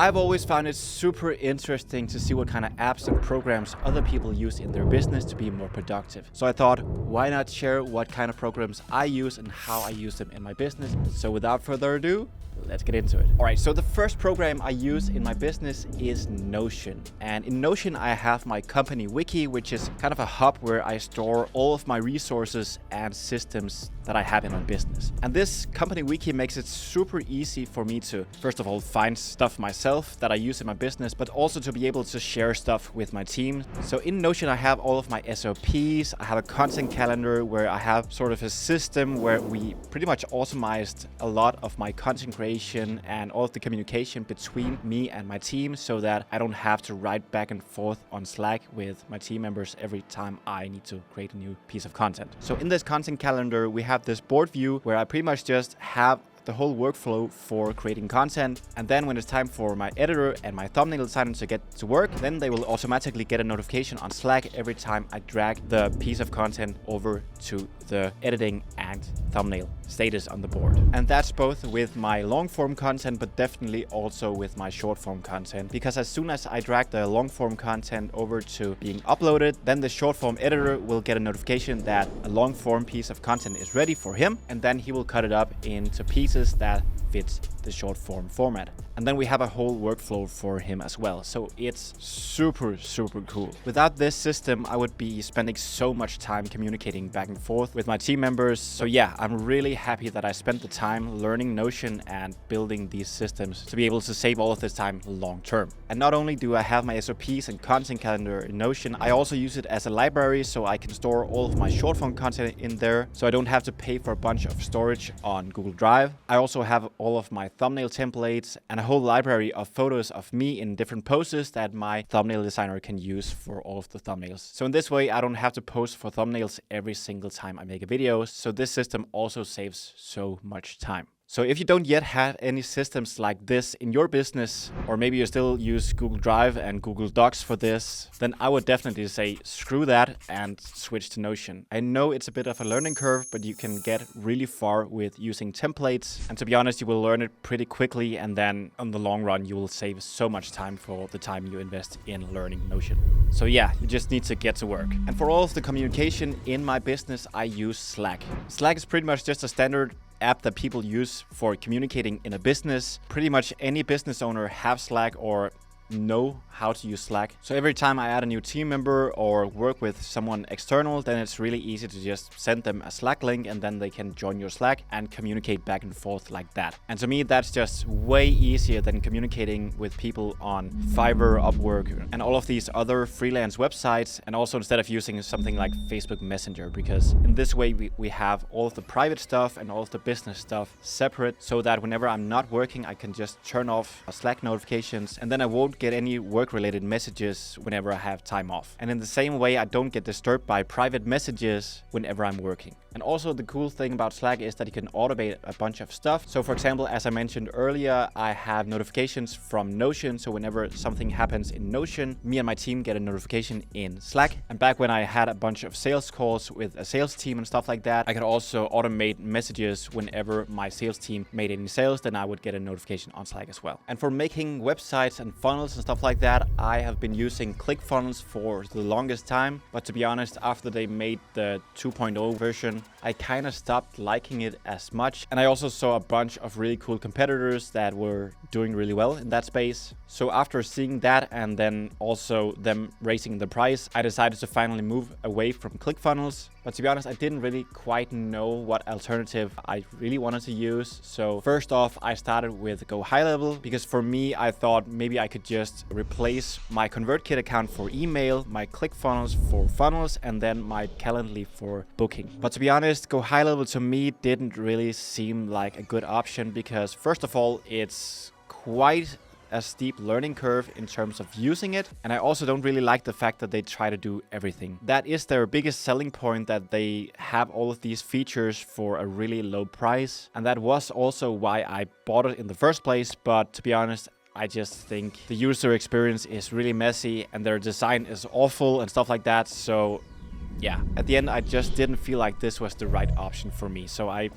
I've always found it super interesting to see what kind of apps and programs other people use in their business to be more productive. So I thought, why not share what kind of programs I use and how I use them in my business? So without further ado, let's get into it. All right, so the first program I use in my business is Notion. And in Notion, I have my company wiki, which is kind of a hub where I store all of my resources and systems that I have in my business. And this company wiki makes it super easy for me to, first of all, find stuff myself that I use in my business, but also to be able to share stuff with my team. So in Notion, I have all of my SOPs. I have a content calendar where I have sort of a system where we pretty much automized a lot of my content creation and all of the communication between me and my team so that I don't have to write back and forth on Slack with my team members every time I need to create a new piece of content. So in this content calendar, we have this board view where I pretty much just have the whole workflow for creating content. And then when it's time for my editor and my thumbnail designer to get to work, then they will automatically get a notification on Slack every time I drag the piece of content over to the editing and thumbnail status on the board. And that's both with my long form content, but definitely also with my short form content, because as soon as I drag the long form content over to being uploaded, then the short form editor will get a notification that a long form piece of content is ready for him, and then he will cut it up into pieces that fits the short form format. And then we have a whole workflow for him as well. So it's super cool. Without this system, I would be spending so much time communicating back and forth with my team members. So yeah, I'm really happy that I spent the time learning Notion and building these systems to be able to save all of this time long term. And not only do I have my SOPs and content calendar in Notion, I also use it as a library so I can store all of my short form content in there, so I don't have to pay for a bunch of storage on Google Drive. I also have all of my thumbnail templates and a whole library of photos of me in different poses that my thumbnail designer can use for all of the thumbnails. So in this way, I don't have to post for thumbnails every single time I make a video. So this system also saves so much time. So if you don't yet have any systems like this in your business, or maybe you still use Google Drive and Google Docs for this, then I would definitely say screw that and switch to Notion. I know it's a bit of a learning curve, but you can get really far with using templates. And to be honest, you will learn it pretty quickly, and then on the long run, you will save so much time for the time you invest in learning Notion. So yeah, you just need to get to work. And for all of the communication in my business, I use Slack. Slack is pretty much just a standard app that people use for communicating in a business. Pretty much any business owner have Slack or know how to use Slack. So every time I add a new team member or work with someone external, then it's really easy to just send them a Slack link and then they can join your Slack and communicate back and forth like that. And to me, that's just way easier than communicating with people on Fiverr, Upwork, and all of these other freelance websites. And also instead of using something like Facebook Messenger, because in this way we have all of the private stuff and all of the business stuff separate, so that whenever I'm not working, I can just turn off Slack notifications, and then I won't get any work-related messages whenever I have time off. And in the same way, I don't get disturbed by private messages whenever I'm working. And also the cool thing about Slack is that you can automate a bunch of stuff. So for example, as I mentioned earlier, I have notifications from Notion. So whenever something happens in Notion, me and my team get a notification in Slack. And back when I had a bunch of sales calls with a sales team and stuff like that, I could also automate messages whenever my sales team made any sales, then I would get a notification on Slack as well. And for making websites and funnels and stuff like that, I have been using ClickFunnels for the longest time. But to be honest, after they made the 2.0 version, I kind of stopped liking it as much. And I also saw a bunch of really cool competitors that were doing really well in that space. So after seeing that and then also them raising the price, I decided to finally move away from ClickFunnels. But to be honest, I didn't really quite know what alternative I really wanted to use. So first off, I started with Go High Level, because for me, I thought maybe I could just replace my ConvertKit account for email, my ClickFunnels for funnels, and then my Calendly for booking. But to be honest, Go High Level to me didn't really seem like a good option, because first of all, it's quite a steep learning curve in terms of using it. And I also don't really like the fact that they try to do everything. That is their biggest selling point, that they have all of these features for a really low price. And that was also why I bought it in the first place. But to be honest, I just think the user experience is really messy and their design is awful and stuff like that. So yeah, at the end I just didn't feel like this was the right option for me. So I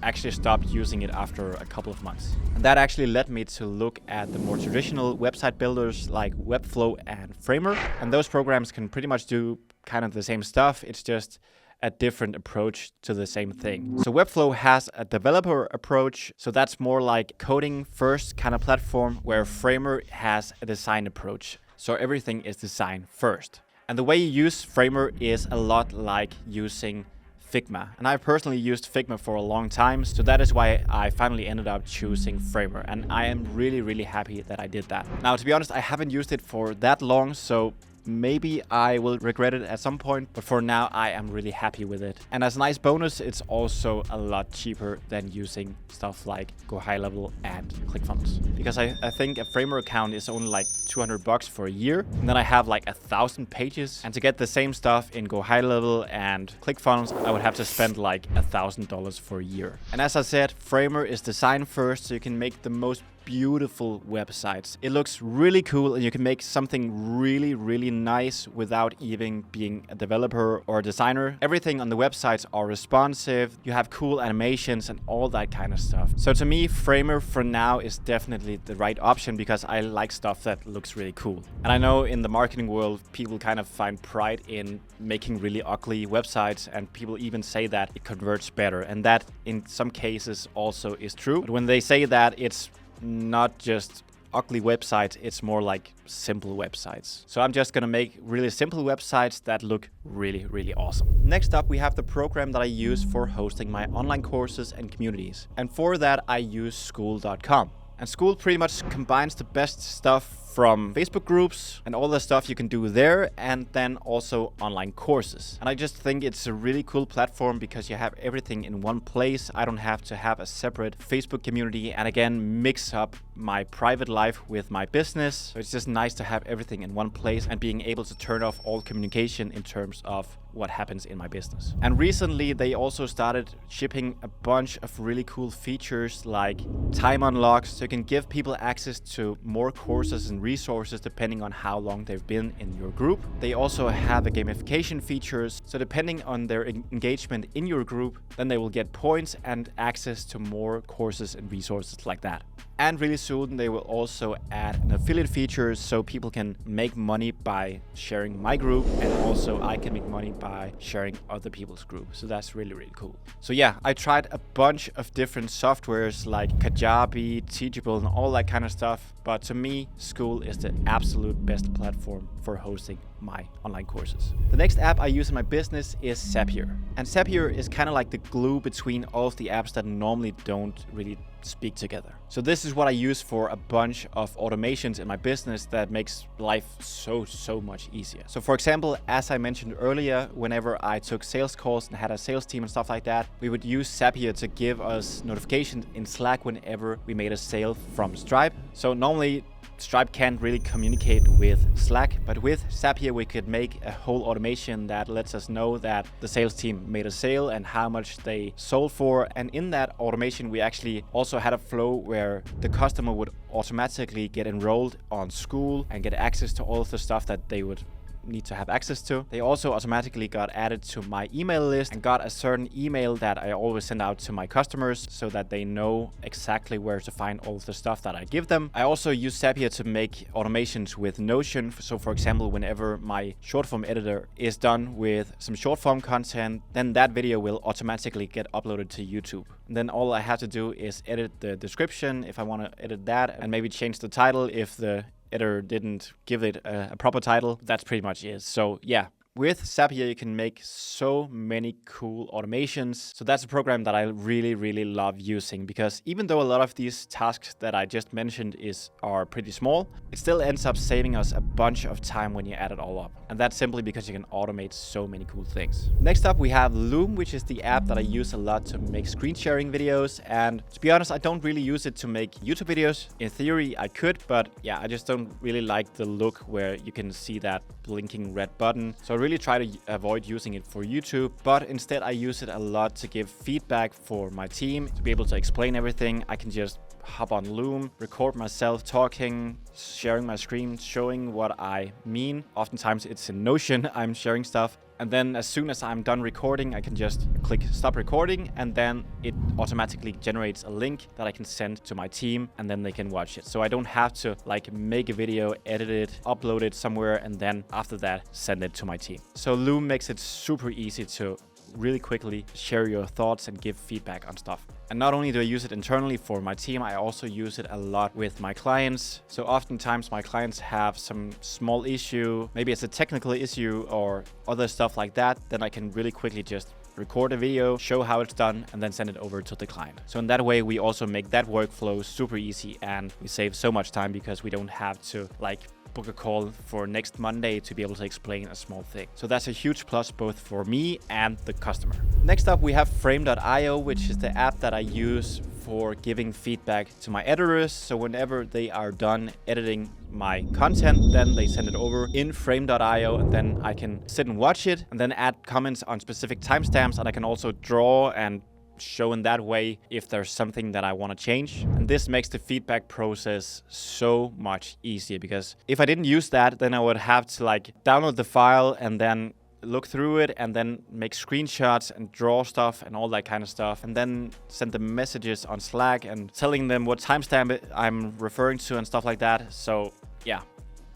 actually stopped using it after a couple of months. And that actually led me to look at the more traditional website builders like Webflow and Framer. And those programs can pretty much do kind of the same stuff. It's just a different approach to the same thing. So Webflow has a developer approach, so that's more like coding first kind of platform, where Framer has a design approach. So everything is designed first. And the way you use Framer is a lot like using Figma. And I personally used Figma for a long time, so that is why I finally ended up choosing Framer. And I am really, really happy that I did that. Now, to be honest, I haven't used it for that long, so maybe I will regret it at some point, but for now I am really happy with it. And as a nice bonus, it's also a lot cheaper than using stuff like Go High Level and ClickFunnels. Because I think a Framer account is only like $200 for a year, and then I have like 1,000 pages. And to get the same stuff in Go High Level and ClickFunnels, I would have to spend like $1,000 for a year. And as I said, Framer is designed first, so you can make the most beautiful websites. It looks really cool, and you can make something really, really nice without even being a developer or a designer. Everything on the websites are responsive. You have cool animations and all that kind of stuff. So to me, Framer for now is definitely the right option, because I like stuff that looks really cool. And I know in the marketing world, people kind of find pride in making really ugly websites, and people even say that it converts better. And that in some cases also is true. But when they say that, it's not just ugly websites, it's more like simple websites. So I'm just gonna make really simple websites that look really, really awesome. Next up, we have the program that I use for hosting my online courses and communities. And for that, I use School.com. And School pretty much combines the best stuff from Facebook groups and all the stuff you can do there, and then also online courses. And I just think it's a really cool platform because you have everything in one place. I don't have to have a separate Facebook community and again mix up my private life with my business. So it's just nice to have everything in one place and being able to turn off all communication in terms of what happens in my business. And recently they also started shipping a bunch of really cool features like time unlocks, so you can give people access to more courses and resources depending on how long they've been in your group. They also have a gamification features, so depending on their engagement in your group, then they will get points and access to more courses and resources like that. And really soon they will also add an affiliate feature, so people can make money by sharing my group, and also I can make money by sharing other people's group. So that's really, really cool. So yeah, I tried a bunch of different softwares like Kajabi, Teachable, and all that kind of stuff. But to me, School is the absolute best platform for hosting my online courses. The next app I use in my business is Zapier. And Zapier is kind of like the glue between all of the apps that normally don't really speak together. So this is what I use for a bunch of automations in my business that makes life so much easier. So for example, as I mentioned earlier, whenever I took sales calls and had a sales team and stuff like that, we would use Zapier to give us notifications in Slack whenever we made a sale from Stripe. So normally Stripe can't really communicate with Slack, but with Zapier we could make a whole automation that lets us know that the sales team made a sale and how much they sold for. And in that automation we actually also had a flow where the customer would automatically get enrolled on School and get access to all of the stuff that they would need to have access to. They also automatically got added to my email list and got a certain email that I always send out to my customers so that they know exactly where to find all of the stuff that I give them. I also use Zapier to make automations with Notion. So for example, whenever my short form editor is done with some short form content, then that video will automatically get uploaded to YouTube. And then all I have to do is edit the description if I want to edit that, and maybe change the title if the editor didn't give it a proper title. That's pretty much it. So yeah, with Zapier you can make so many cool automations. So that's a program that I really love using, because even though a lot of these tasks that I just mentioned are pretty small, it still ends up saving us a bunch of time when you add it all up. And that's simply because you can automate so many cool things. Next up we have Loom, which is the app that I use a lot to make screen sharing videos. And to be honest, I don't really use it to make YouTube videos. In theory I could, but yeah, I just don't really like the look where you can see that blinking red button. So I really try to avoid using it for YouTube, but instead I use it a lot to give feedback for my team, to be able to explain everything. I can just hop on Loom, record myself talking, sharing my screen, showing what I mean. Oftentimes it's in Notion, I'm sharing stuff. And then as soon as I'm done recording, I can just click stop recording, and then it automatically generates a link that I can send to my team, and then they can watch it. So I don't have to like make a video, edit it, upload it somewhere, and then after that send it to my team. So Loom makes it super easy to really quickly share your thoughts and give feedback on stuff. And not only do I use it internally for my team, I also use it a lot with my clients. So oftentimes my clients have some small issue, maybe it's a technical issue or other stuff like that, then I can really quickly just record a video, show how it's done, and then send it over to the client. So in that way, we also make that workflow super easy, and we save so much time because we don't have to like book a call for next Monday to be able to explain a small thing. So that's a huge plus both for me and the customer. Next up, we have Frame.io, which is the app that I use for giving feedback to my editors. So whenever they are done editing my content, then they send it over in Frame.io, and then I can sit and watch it and then add comments on specific timestamps, and I can also draw and show in that way if there's something that I want to change. And this makes the feedback process so much easier, because if I didn't use that, then I would have to like download the file and then look through it and then make screenshots and draw stuff and all that kind of stuff, and then send them messages on Slack and telling them what timestamp I'm referring to and stuff like that. So yeah,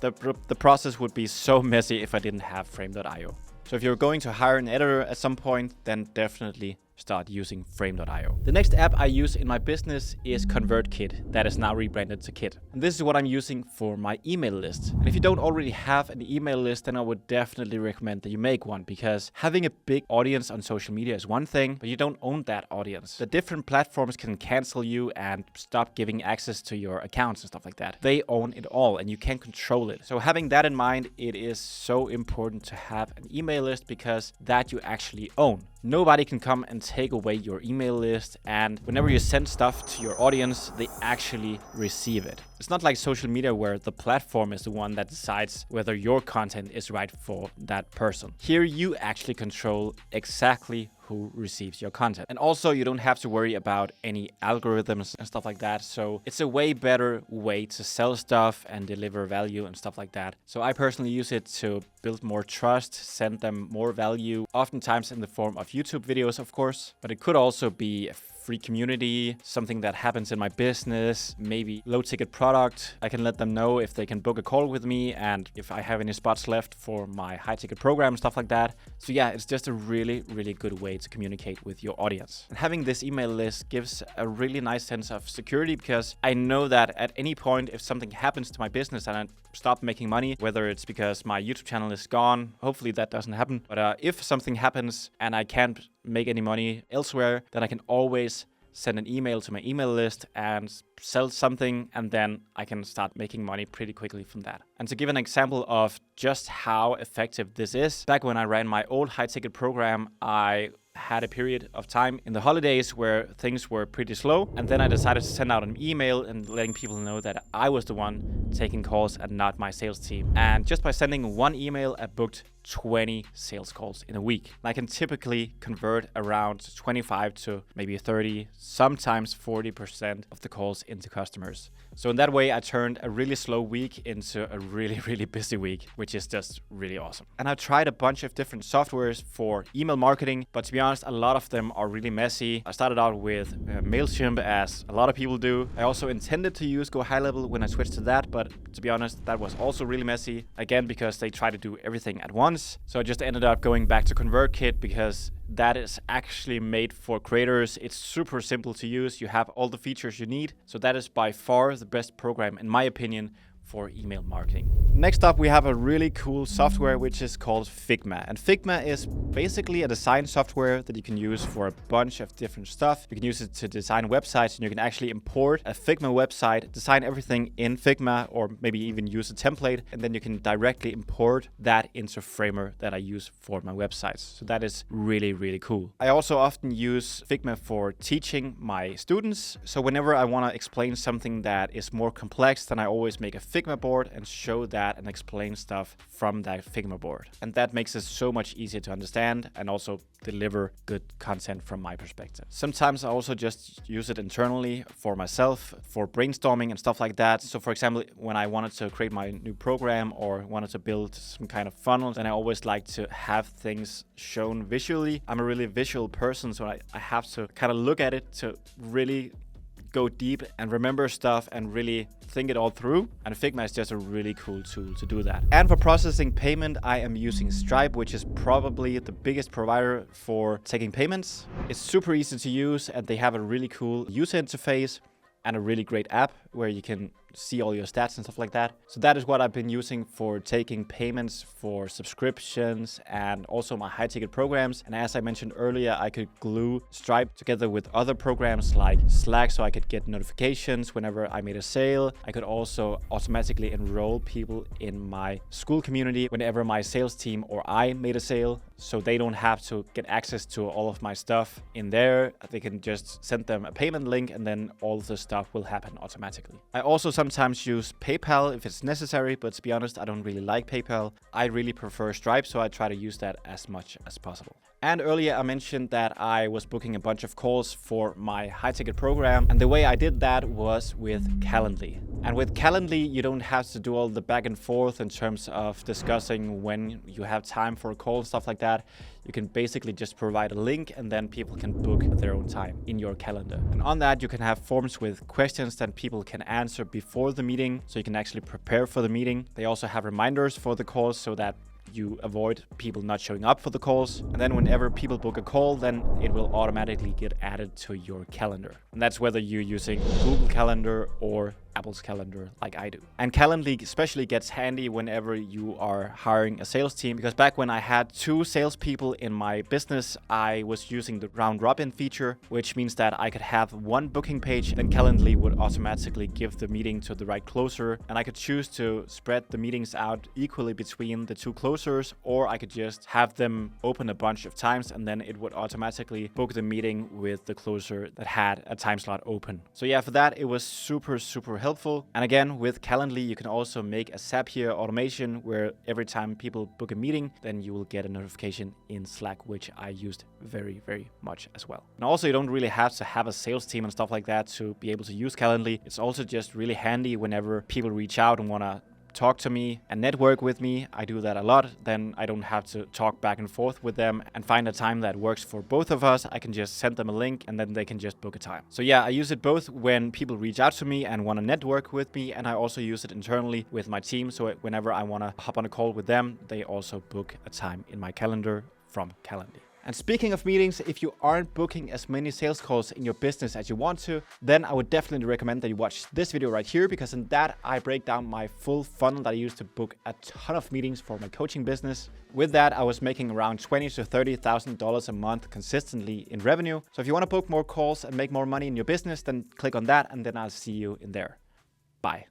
the process would be so messy if I didn't have Frame.io. So if you're going to hire an editor at some point, then definitely start using Frame.io. The next app I use in my business is ConvertKit, that is now rebranded to Kit. And this is what I'm using for my email list. And if you don't already have an email list, then I would definitely recommend that you make one, because having a big audience on social media is one thing, but you don't own that audience. The different platforms can cancel you and stop giving access to your accounts and stuff like that. They own it all and you can't control it. So having that in mind, it is so important to have an email list, because that you actually own. Nobody can come and take away your email list, and whenever you send stuff to your audience, they actually receive it. It's not like social media where the platform is the one that decides whether your content is right for that person. Here you actually control exactly who receives your content. And also you don't have to worry about any algorithms and stuff like that. So it's a way better way to sell stuff and deliver value and stuff like that. So I personally use it to build more trust, send them more value, oftentimes in the form of YouTube videos, of course, but it could also be a free community, something that happens in my business, maybe low ticket product. I can let them know if they can book a call with me and if I have any spots left for my high ticket program, stuff like that. So yeah, it's just a really, really good way to communicate with your audience. And having this email list gives a really nice sense of security, because I know that at any point, if something happens to my business and I stop making money, whether it's because my YouTube channel is gone, hopefully that doesn't happen. But if something happens and I can't make any money elsewhere, then I can always send an email to my email list and sell something, and then I can start making money pretty quickly from that. And to give an example of just how effective this is, back when I ran my old high ticket program, I had a period of time in the holidays where things were pretty slow, and then I decided to send out an email and letting people know that I was the one taking calls and not my sales team. And just by sending one email, I booked 20 sales calls in a week. And I can typically convert around 25 to maybe 30, sometimes 40% of the calls into customers. So in that way, I turned a really slow week into a really, really busy week, which is just really awesome. And I tried a bunch of different softwares for email marketing, but to be honest, a lot of them are really messy. I started out with MailChimp, as a lot of people do. I also intended to use Go High Level when I switched to that, but to be honest, that was also really messy. Again, because they try to do everything at once. So I just ended up going back to ConvertKit, because that is actually made for creators. It's super simple to use. You have all the features you need. So that is by far the best program, in my opinion, for email marketing. Next up, we have a really cool software which is called Figma. And Figma is basically a design software that you can use for a bunch of different stuff. You can use it to design websites, and you can actually import a Figma website, design everything in Figma, or maybe even use a template, and then you can directly import that into Framer that I use for my websites. So that is really, really cool. I also often use Figma for teaching my students. So whenever I want to explain something that is more complex, then I always make a Figma board and show that and explain stuff from that Figma board. And that makes it so much easier to understand and also deliver good content from my perspective. Sometimes I also just use it internally for myself, for brainstorming and stuff like that. So for example, when I wanted to create my new program or wanted to build some kind of funnel, then I always like to have things shown visually. I'm a really visual person, so I have to kind of look at it to really go deep and remember stuff and really think it all through. And Figma is just a really cool tool to do that. And for processing payment, I am using Stripe, which is probably the biggest provider for taking payments. It's super easy to use and they have a really cool user interface and a really great app where you can see all your stats and stuff like that. So that is what I've been using for taking payments for subscriptions and also my high ticket programs. And as I mentioned earlier, I could glue Stripe together with other programs like Slack so I could get notifications whenever I made a sale. I could also automatically enroll people in my school community whenever my sales team or I made a sale. So they don't have to get access to all of my stuff in there. They can just send them a payment link and then all of the stuff will happen automatically. I also sometimes use PayPal if it's necessary, but to be honest, I don't really like PayPal. I really prefer Stripe, so I try to use that as much as possible. And earlier I mentioned that I was booking a bunch of calls for my high ticket program. And the way I did that was with Calendly. And with Calendly, you don't have to do all the back and forth in terms of discussing when you have time for a call and stuff like that. You can basically just provide a link and then people can book at their own time in your calendar. And on that, you can have forms with questions that people can answer before the meeting, so you can actually prepare for the meeting. They also have reminders for the calls so that you avoid people not showing up for the calls. And then whenever people book a call, then it will automatically get added to your calendar. And that's whether you're using Google Calendar or Apple's calendar like I do. And Calendly especially gets handy whenever you are hiring a sales team, because back when I had 2 salespeople in my business, I was using the round robin feature, which means that I could have one booking page and Calendly would automatically give the meeting to the right closer. And I could choose to spread the meetings out equally between the 2 closers, or I could just have them open a bunch of times and then it would automatically book the meeting with the closer that had a time slot open. So yeah, for that, it was super helpful. And again, with Calendly, you can also make a Zapier automation where every time people book a meeting, then you will get a notification in Slack, which I used very much as well. And also, you don't really have to have a sales team and stuff like that to be able to use Calendly. It's also just really handy whenever people reach out and want to talk to me and network with me. I do that a lot. Then I don't have to talk back and forth with them and find a time that works for both of us. I can just send them a link and then they can just book a time. So yeah, I use it both when people reach out to me and want to network with me, and I also use it internally with my team. So whenever I want to hop on a call with them, they also book a time in my calendar from Calendly. And speaking of meetings, if you aren't booking as many sales calls in your business as you want to, then I would definitely recommend that you watch this video right here, because in that I break down my full funnel that I use to book a ton of meetings for my coaching business. With that, I was making around $20,000 to $30,000 a month consistently in revenue. So if you want to book more calls and make more money in your business, then click on that and then I'll see you in there. Bye.